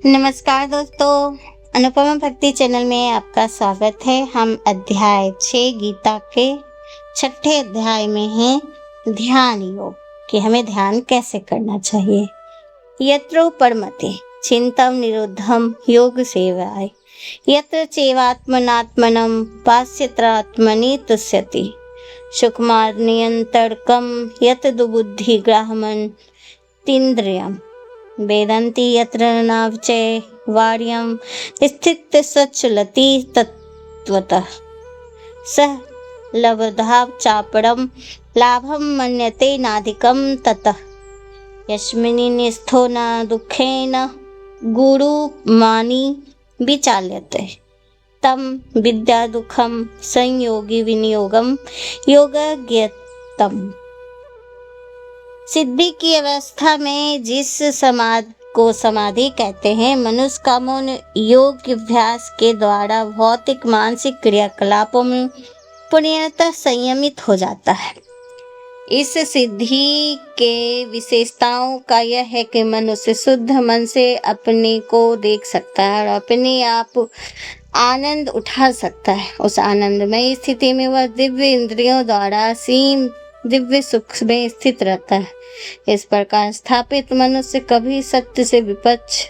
नमस्कार दोस्तों, अनुपमा भक्ति चैनल में आपका स्वागत है। हम अध्याय 6 गीता के 6ठे अध्याय में हैं ध्यान योग कि हमें ध्यान कैसे करना चाहिए। यत्रो परमते चिंतम निरोधम योग सेवाय यत्र चैवात्मनात्मनं पास्यत्रात्मनि तुष्यति सुखमानियंतर्कम यत दुबुद्धि ग्राहमन तीन्द्रियम वेदन्ति यत्र नावचय वार्यम स्थित सचलति तत्वतः सह लब्धाव चापड़म लाभम मन्यते नाधिकम ततः यस्मिनि निस्थो न दुःखेन गुरु मानी विचाल्यते तम विद्या दुःखम संयोगी विनियोगम योगज्ञतम। सिद्धि की अवस्था में जिस समाधि कहते हैं, मनुष्य का मन योग अभ्यास के द्वारा भौतिक मानसिक क्रियाकलापों में पूर्णतः संयमित हो जाता है। इस सिद्धि के विशेषताओं का यह है कि मनुष्य शुद्ध मन से अपने को देख सकता है और अपने आप आनंद उठा सकता है। उस आनंदमय स्थिति में वह दिव्य इंद्रियों द्वारा असीम दिव्य सुख में स्थित रहता है। इस प्रकार स्थापित मनुष्य कभी सत्य से विपक्ष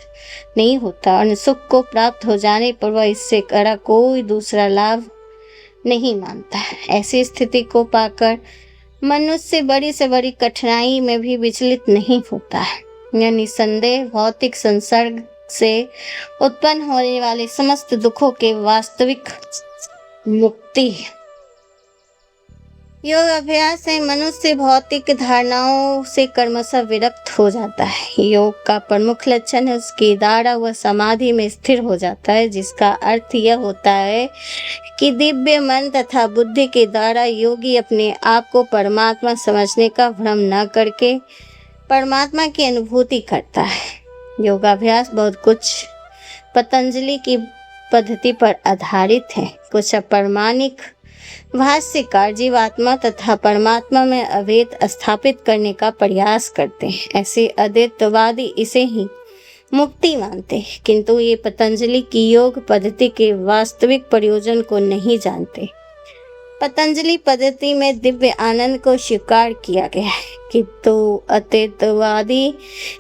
नहीं होता और सुख को प्राप्त हो जाने पर वह इससे बड़ा कोई दूसरा लाभ नहीं मानता है। ऐसी स्थिति को पाकर मनुष्य बड़ी से बड़ी कठिनाई में भी विचलित नहीं होता है। यह निसंदेह भौतिक संसर्ग से उत्पन्न होने वाले समस्त दुखों के वास्तविक मुक्ति है। योग अभ्यास से मनुष्य भौतिक धारणाओं से क्रमशः विरक्त हो जाता है। योग का प्रमुख लक्षण है उसकी द्वारा वह समाधि में स्थिर हो जाता है, जिसका अर्थ यह होता है कि दिव्य मन तथा बुद्धि के द्वारा योगी अपने आप को परमात्मा समझने का भ्रम न करके परमात्मा की अनुभूति करता है। योगाभ्यास बहुत कुछ पतंजलि की पद्धति पर आधारित है। कुछ अप्रामाणिक भाष्यकार जीवात्मा तथा परमात्मा में अभेद स्थापित करने का प्रयास करते हैं। ऐसे अद्वैतवादी इसे ही मुक्ति मानते हैं, किंतु ये पतंजलि की योग पद्धति के वास्तविक प्रयोजन को नहीं जानते। पतंजलि पद्धति में दिव्य आनंद को स्वीकार किया गया है, किंतु अद्वैतवादी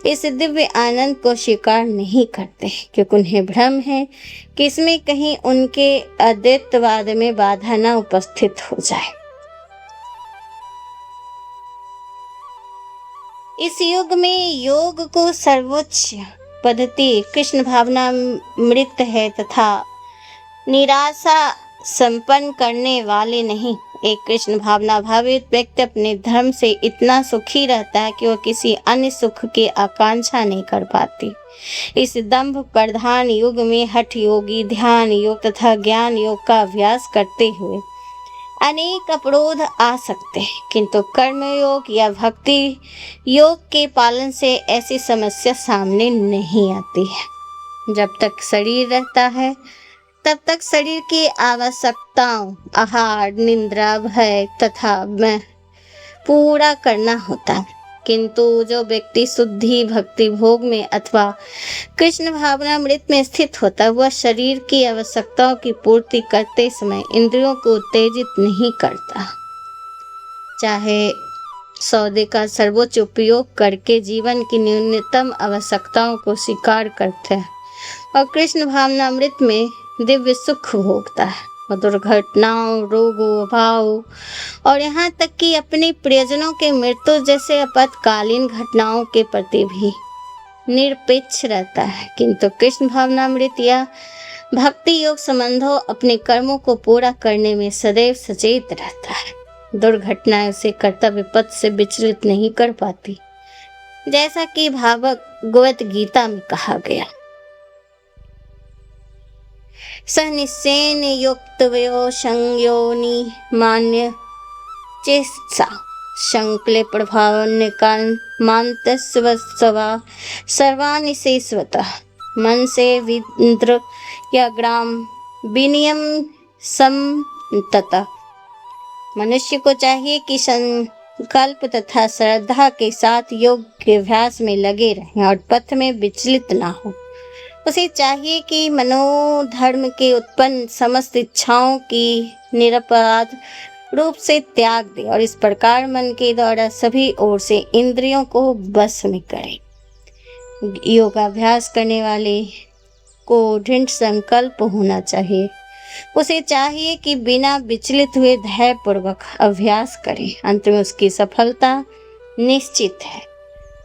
इस दिव्य आनंद को स्वीकार नहीं करते, क्योंकि उन्हें भ्रम है कि इसमें कहीं उनके अद्वैतवाद में बाधा न उपस्थित हो जाए। इस युग में योग को सर्वोच्च पद्धति कृष्ण भावनामृत है तथा निराशा संपन्न करने वाले नहीं। एक कृष्ण भावना भावित व्यक्ति अपने धर्म से इतना सुखी रहता है कि वह किसी अन्य सुख की आकांक्षा नहीं कर पाती। इस दंभ प्रधान युग में हठ योगी ध्यान योग तथा ज्ञान योग का अभ्यास करते हुए अनेक अवरोध आ सकते हैं, किंतु कर्म योग या भक्ति योग के पालन से ऐसी समस्या सामने नहीं आती है। जब तक शरीर रहता है तब तक शरीर की आवश्यकताओं आहार निद्रा भय तथा में पूरा करना होता है, किंतु जो व्यक्ति शुद्धि भक्ति भोग में अथवा कृष्ण भावनामृत में स्थित होता है वह शरीर की आवश्यकताओं की पूर्ति करते समय इंद्रियों को उत्तेजित नहीं करता, चाहे सौदे का सर्वोच्च उपयोग करके जीवन की न्यूनतम आवश्यकताओं को स्वीकार करते हैं और कृष्ण भावनामृत में दिव्य सुख भोगता है और दुर्घटनाओं रोगों अभाव और यहाँ तक कि अपने प्रियजनों के मृत्यु जैसे आपातकालीन घटनाओं के प्रति भी निरपेक्ष रहता है। किंतु कृष्ण भावनामृत या भक्ति योग संबंधों अपने कर्मों को पूरा करने में सदैव सचेत रहता है। दुर्घटनाएं उसे कर्तव्य पथ से विचलित नहीं कर पाती, जैसा कि भागवत गीता में कहा गया। स निश्चयेन युक्तवयो संयोनि मान्य चेष्टा संकले प्रभावन्यकान मान्तस्वस्वा सर्वाणि शेषवतः मन से विद्र या ग्राम विनियम समतः। मनुष्य को चाहिए कि संकल्प तथा श्रद्धा के साथ योग के अभ्यास में लगे रहें और पथ में विचलित ना हो। उसे चाहिए कि मनोधर्म के उत्पन्न समस्त इच्छाओं की निरपराध रूप से त्याग दे और इस प्रकार मन के द्वारा सभी ओर से इंद्रियों को बस में करे। योगाभ्यास करने वाले को दृढ़ संकल्प होना चाहिए। उसे चाहिए कि बिना विचलित हुए धैर्य पूर्वक अभ्यास करे। अंत में उसकी सफलता निश्चित है।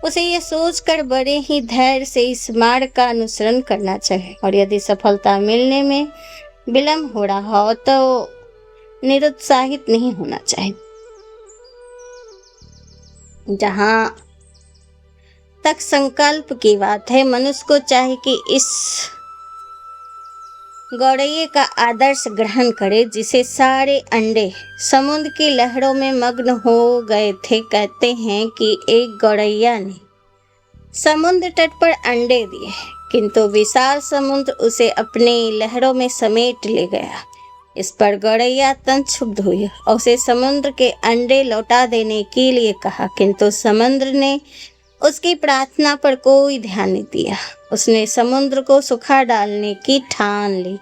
उसे यह सोचकर बड़े ही धैर्य से इस मार्ग का अनुसरण करना चाहिए और यदि सफलता मिलने में विलंब हो रहा हो तो निरुत्साहित नहीं होना चाहिए। जहाँ तक संकल्प की बात है, मनुष्य को चाहिए कि इस गौरैया का आदर्श ग्रहण करे जिसे सारे अंडे समुद्र की लहरों में मग्न हो गए थे। कहते हैं कि एक गौरैया ने समुद्र तट पर अंडे दिए, किंतु विशाल समुद्र उसे अपने लहरों में समेट ले गया। इस पर गौरैया अत्यंत क्षुब्ध हुई और उसे समुद्र के अंडे लौटा देने के लिए कहा, किंतु समुद्र ने उसकी प्रार्थना पर कोई ध्यान नहीं दिया। उसने समुद्र को सुखा डालने की ठान ली।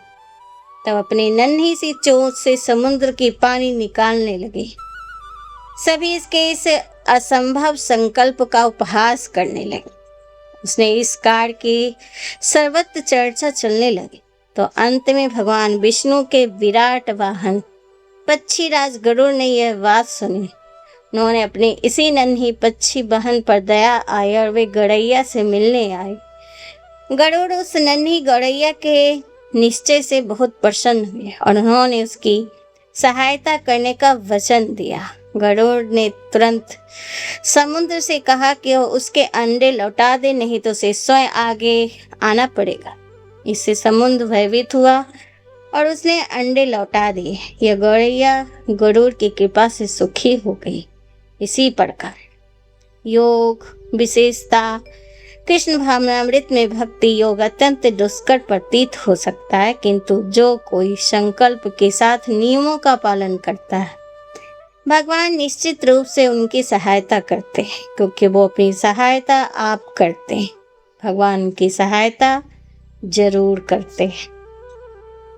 तब अपनी नन्ही सी चोंच से समुद्र की पानी निकालने लगी। सभी इसके इस असंभव संकल्प का उपहास करने लगे। उसने इस कार्य की सर्वत्र चर्चा चलने लगी तो अंत में भगवान विष्णु के विराट वाहन पक्षीराज गरुड़ ने यह बात सुनी। उन्होंने अपनी इसी नन्ही पक्षी बहन पर दया आई और वे गौरैया से मिलने आए। गरुड़ उस नन्ही गौरैया के निश्चय से बहुत प्रसन्न हुए और उन्होंने उसकी सहायता करने का वचन दिया। गरुड़ ने तुरंत समुद्र से कहा कि वो उसके अंडे लौटा दे, नहीं तो उसे स्वयं आगे आना पड़ेगा। इससे समुद्र भयभीत हुआ और उसने अंडे लौटा दिए। यह गौरैया गरुड़ की कृपा से सुखी हो गई। इसी प्रकार योग विशेषता कृष्ण भावनामृत में भक्ति योग अत्यंत दुष्कर प्रतीत हो सकता है, किंतु जो कोई संकल्प के साथ नियमों का पालन करता है भगवान निश्चित रूप से उनकी सहायता करते हैं, क्योंकि वो अपनी सहायता आप करते हैं। भगवान उनकी सहायता जरूर करते हैं।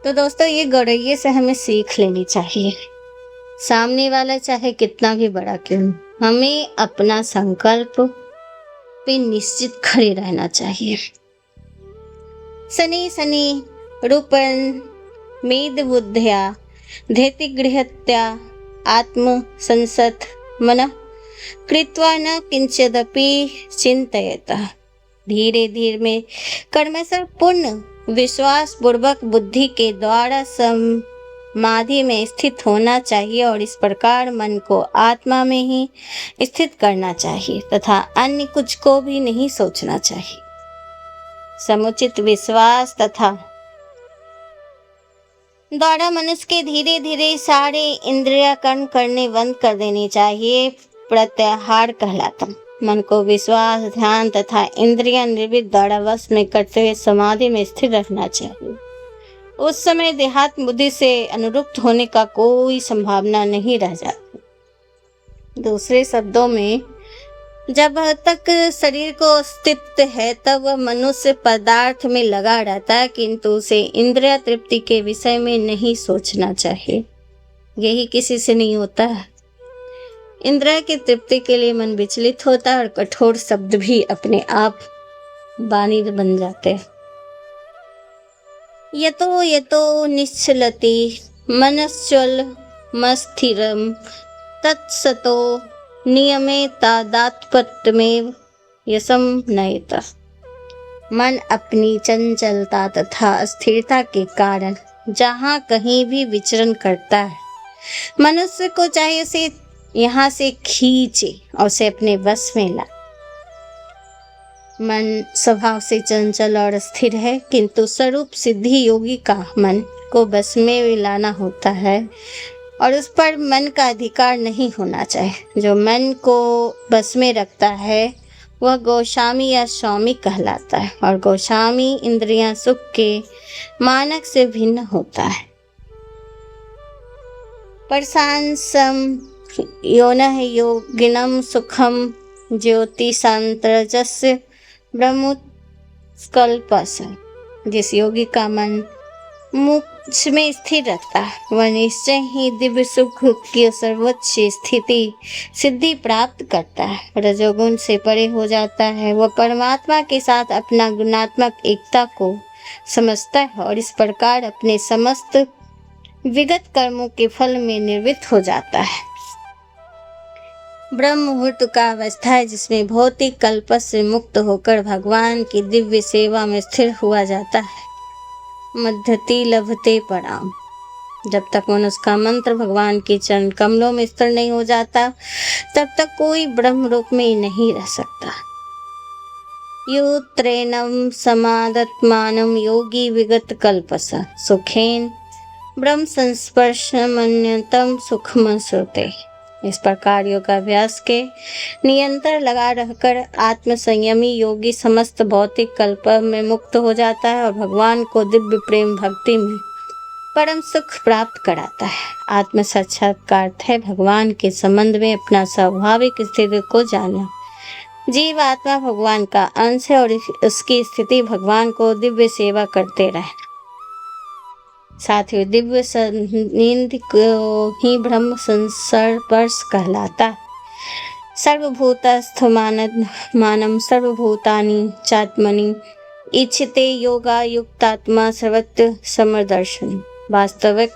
तो दोस्तों, ये गौरैया से हमें सीख लेनी चाहिए। सामने वाला चाहे कितना भी बड़ा क्यों न, हमें अपना संकल्प पे निश्चित खड़े रहना चाहिए। सनी सनी रूपन मेद बुद्ध्या धैति गृहत्या आत्म संसत मन कृत्वा न किंचिदपि चिंतयेत। धीरे धीरे में कर्मसर पूर्ण विश्वास पूर्वक बुद्धि के द्वारा समाधि में स्थित होना चाहिए और इस प्रकार मन को आत्मा में ही स्थित करना चाहिए तथा अन्य कुछ को भी नहीं सोचना चाहिए। समुचित विश्वास तथा द्वारा मनुष्य के धीरे धीरे सारे इंद्रिय कर्म करने बंद कर देनी चाहिए। प्रत्याहार कहलाता। मन को विश्वास ध्यान तथा इंद्रिय निर्वित द्वारा वश में करते हुए समाधि में स्थिर रखना चाहिए। उस समय देहात्म बुद्धि से अनुरूप होने का कोई संभावना नहीं रह जाती। दूसरे शब्दों में, जब तक शरीर को अस्तित्व है तब वह मनुष्य पदार्थ में लगा रहता है, किंतु उसे इंद्रिय तृप्ति के विषय में नहीं सोचना चाहिए। यही किसी से नहीं होता है। इंद्रिय की तृप्ति के लिए मन विचलित होता है और कठोर शब्द भी अपने आप वाणी बन जाते हैं। यतो निश्चलति मनश्चल मस्थिरम तत्सतो नियमे तादात्पत्यमेव यशम नयत। मन अपनी चंचलता तथा अस्थिरता के कारण जहाँ कहीं भी विचरण करता है, मनुष्य को चाहिए उसे यहाँ से खींचे और उसे अपने वश में ला। मन स्वभाव से चंचल और स्थिर है, किंतु स्वरूप सिद्धि योगी का मन को बस में लाना होता है और उस पर मन का अधिकार नहीं होना चाहिए। जो मन को बस में रखता है वह गोस्वामी या स्वामी कहलाता है और गोस्वामी इंद्रियां सुख के मानक से भिन्न होता है। प्रशांसम योनः योगिनम सुखम ज्योतिषांतरजस्य ब्रह्मोत्कल्पस। जिस योगी का मन मोक्ष में स्थिर रहता है वह निश्चय ही दिव्य सुख की सर्वोच्च सिद्धि प्राप्त करता है। रजोगुण से परे हो जाता है, वह परमात्मा के साथ अपना गुणात्मक एकता को समझता है और इस प्रकार अपने समस्त विगत कर्मों के फल में निर्वृत्त हो जाता है। ब्रह्म मुहूर्त का अवस्था है जिसमें भौतिक कल्प से मुक्त होकर भगवान की दिव्य सेवा में स्थिर हुआ जाता है। मध्यति लभते पराम। जब तक मनुष्य का मंत्र भगवान के चरण कमलों में स्थिर नहीं हो जाता तब तक कोई ब्रह्म रूप में नहीं रह सकता। यो त्रैनम समादत्मानम योगी विगत कल्पस सुखेन ब्रह्म संस्पर्शमन्यतम सुखम श्रुते। इस प्रकार योगाभ्यास के नियंत्रण लगा रहकर आत्म संयमी योगी समस्त भौतिक कल्प में मुक्त हो जाता है और भगवान को दिव्य प्रेम भक्ति में परम सुख प्राप्त कराता है। आत्म साक्षात्कार है भगवान के संबंध में अपना स्वाभाविक स्थिति को जानना। जीव आत्मा भगवान का अंश है और उसकी स्थिति भगवान को दिव्य सेवा करते रहना। साथ ही दिव्य नींद को ही ब्रह्म संस्पर्श कहलाता। सर्वभूतस्थ मानम सर्वभूतानि चात्मनि इच्छते योगा युक्तात्मा सर्वत्र समदर्शन। वास्तविक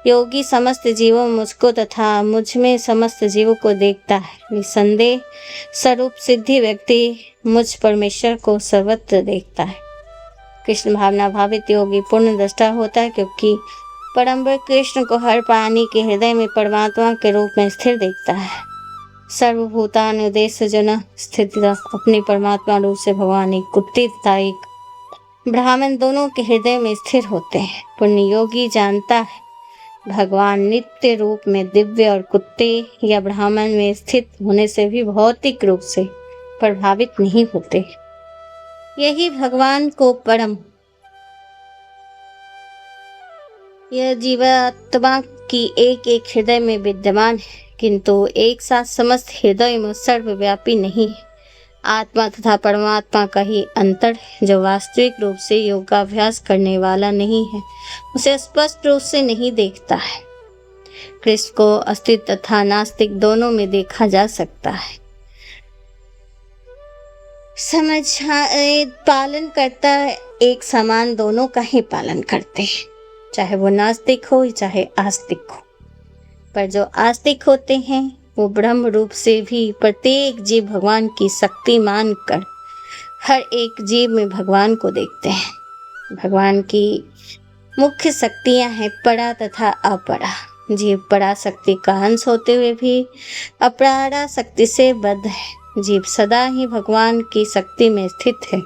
योगी समस्त जीवों मुझको तथा मुझ में समस्त जीवों को देखता है। निसंदेह स्वरूप सिद्धि व्यक्ति मुझ परमेश्वर को सर्वत्र देखता है। कृष्ण भावना भावित योगी पूर्ण दृष्टा होता है क्योंकि परमवीर कृष्ण को हर प्राणी के हृदय में परमात्मा के रूप में स्थिर देखता है। सर्वभूतान उद्देश्य जन स्थित अपने परमात्मा रूप से भगवान एक कुत्ते तथा एक ब्राह्मण दोनों के हृदय में स्थिर होते हैं। पुण्य योगी जानता है भगवान नित्य रूप में दिव्य और कुत्ते या ब्राह्मण में स्थित होने से भी भौतिक रूप से प्रभावित नहीं होते। यही भगवान को परम यह जीवात्मा की एक एक हृदय में विद्यमान है किंतु एक साथ समस्त हृदय में सर्वव्यापी नहीं है। आत्मा तथा परमात्मा का ही अंतर है। जो वास्तविक रूप से योगाभ्यास करने वाला नहीं है उसे स्पष्ट रूप से नहीं देखता है। कृष्ण को अस्तित्व तथा नास्तिक दोनों में देखा जा सकता है। पालन करता एक समान दोनों का ही पालन करते हैं, चाहे वो नास्तिक हो चाहे आस्तिक हो। पर जो आस्तिक होते हैं वो ब्रह्म रूप से भी प्रत्येक जीव भगवान की शक्ति मानकर हर एक जीव में भगवान को देखते हैं। भगवान की मुख्य शक्तियां हैं परा तथा अपरा। जीव परा शक्ति का अंश होते हुए भी अपरा शक्ति से बद्ध है। जीव सदा ही भगवान की शक्ति में स्थित है।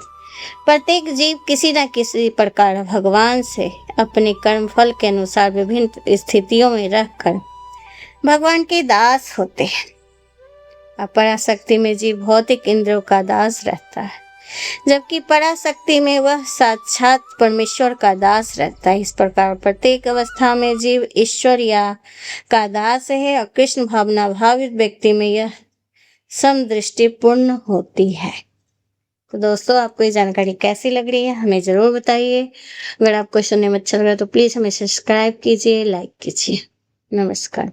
प्रत्येक जीव किसी न किसी प्रकार भगवान से अपने कर्म फल के अनुसार विभिन्न स्थितियों में रहकर भगवान के दास होते हैं। अपराशक्ति में जीव भौतिक इंद्रियों का दास रहता है जबकि पराशक्ति में वह साक्षात परमेश्वर का दास रहता है। इस प्रकार प्रत्येक अवस्था में जीव ईश्वरिया का दास है और कृष्ण भावना भावित व्यक्ति में यह समदृष्टि पूर्ण होती है। तो दोस्तों आपको ये जानकारी कैसी लग रही है हमें ज़रूर बताइए। अगर आपको सुनने में अच्छा लग रहा है तो प्लीज़ हमें सब्सक्राइब कीजिए, लाइक कीजिए। नमस्कार।